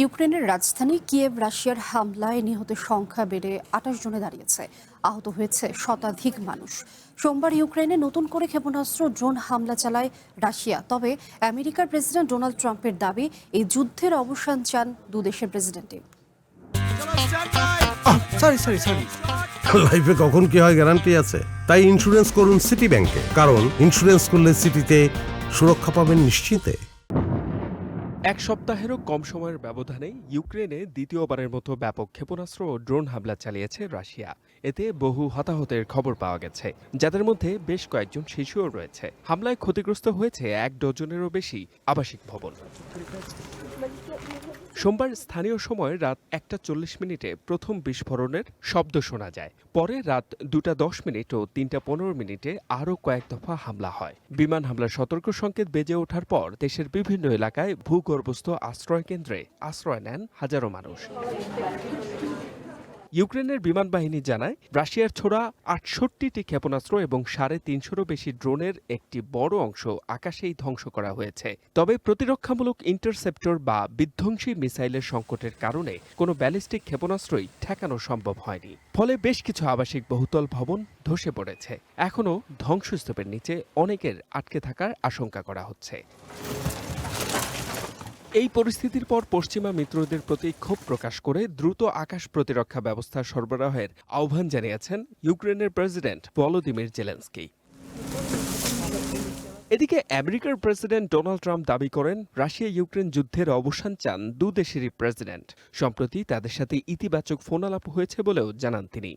ইউক্রেনের রাজধানী কিয়েভ রাশিয়ার হামলায় নিহতের সংখ্যা বেড়ে ২৮ জনে দাঁড়িয়েছে। আহত হয়েছে শতাধিক মানুষ। সোমবার ইউক্রেনে নতুন করে ক্ষেপণাস্ত্র ড্রোন হামলা চালায় রাশিয়া। তবে আমেরিকার প্রেসিডেন্ট ডোনাল্ড ট্রাম্পের দাবি, এই যুদ্ধের অবসান চান দুদেশের প্রেসিডেন্টই। সরি সরি সরি লাইফে কখন কি হয় গ্যারান্টি আছে? তাই ইন্স্যুরেন্স করুন সিটি ব্যাংকে, কারণ ইন্স্যুরেন্স করলে সিটিতে সুরক্ষা পাবেন নিশ্চিন্তে। এক সপ্তাহেরও কম সময়ের ব্যবধানে ইউক্রেনে দ্বিতীয়বারের মতো ব্যাপক ক্ষেপণাস্ত্র ও ড্রোন হামলা চালিয়েছে রাশিয়া। এতে বহু হতাহতের খবর পাওয়া গেছে, যাদের মধ্যে বেশ কয়েকজন শিশুও রয়েছে। হামলায় ক্ষতিগ্রস্ত হয়েছে ১ ডজনেরও বেশি আবাসিক ভবন। সোমবার স্থানীয় সময় রাত ১টা ৪০ প্রথম বিস্ফোরণের শব্দ শোনা যায়। পরে রাত ২টা ১০ ও ৩টা ১৫ আরও কয়েক দফা হামলা হয়। বিমান হামলার সতর্ক সংকেত বেজে ওঠার পর দেশের বিভিন্ন এলাকায় ভূগর্ভস্থ আশ্রয় কেন্দ্রে আশ্রয় নেন হাজারো মানুষ। ইউক্রেনের বিমান বাহিনী জানায়, রাশিয়ার ছোড়া ৬৮টি ক্ষেপণাস্ত্র এবং ৩৫০রও বেশি ড্রোনের একটি বড় অংশ আকাশেই ধ্বংস করা হয়েছে। তবে প্রতিরক্ষামূলক ইন্টারসেপ্টর বা বিধ্বংসী মিসাইলের সংকটের কারণে কোনো ব্যালিস্টিক ক্ষেপণাস্ত্রই ঠেকানো সম্ভব হয়নি। ফলে বেশ কিছু আবাসিক বহুতল ভবন ধসে পড়েছে। এখনও ধ্বংসস্তূপের নিচে অনেকের আটকে থাকার আশঙ্কা করা হচ্ছে। এই পরিস্থিতির পর পশ্চিমা মিত্রদের প্রতি ক্ষোভ প্রকাশ করে দ্রুত আকাশ প্রতিরক্ষা ব্যবস্থা সরবরাহের আহ্বান জানিয়েছেন ইউক্রেনের প্রেসিডেন্ট ভলোদিমির জেলেনস্কি। এদিকে আমেরিকার প্রেসিডেন্ট ডোনাল্ড ট্রাম্প দাবি করেন, রাশিয়া ইউক্রেন যুদ্ধের অবসান চান দুদেশেরই প্রেসিডেন্ট। সম্প্রতি তাদের সাথে ইতিবাচক ফোনালাপ হয়েছে বলেও জানান তিনি।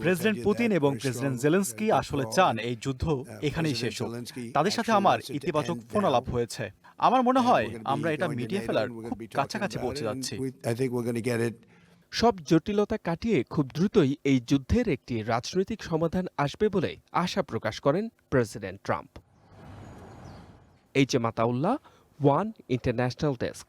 প্রেসিডেন্ট পুতিন এবং প্রেসিডেন্ট জেলেনস্কি আসলে চান এই যুদ্ধ এখানেই শেষ হোক। তাদের সাথে আমার ইতিবাচক ফোনালাপ হয়েছে। আমার মনে হয় আমরা এটা মিটিয়ে ফেলার খুব কাছাকাছি পৌঁছে যাচ্ছি। সব জটিলতা কাটিয়ে খুব দ্রুতই এই যুদ্ধের একটি রাজনৈতিক সমাধান আসবে বলে আশা প্রকাশ করেন president Trump. H M Ataullah, one international desk.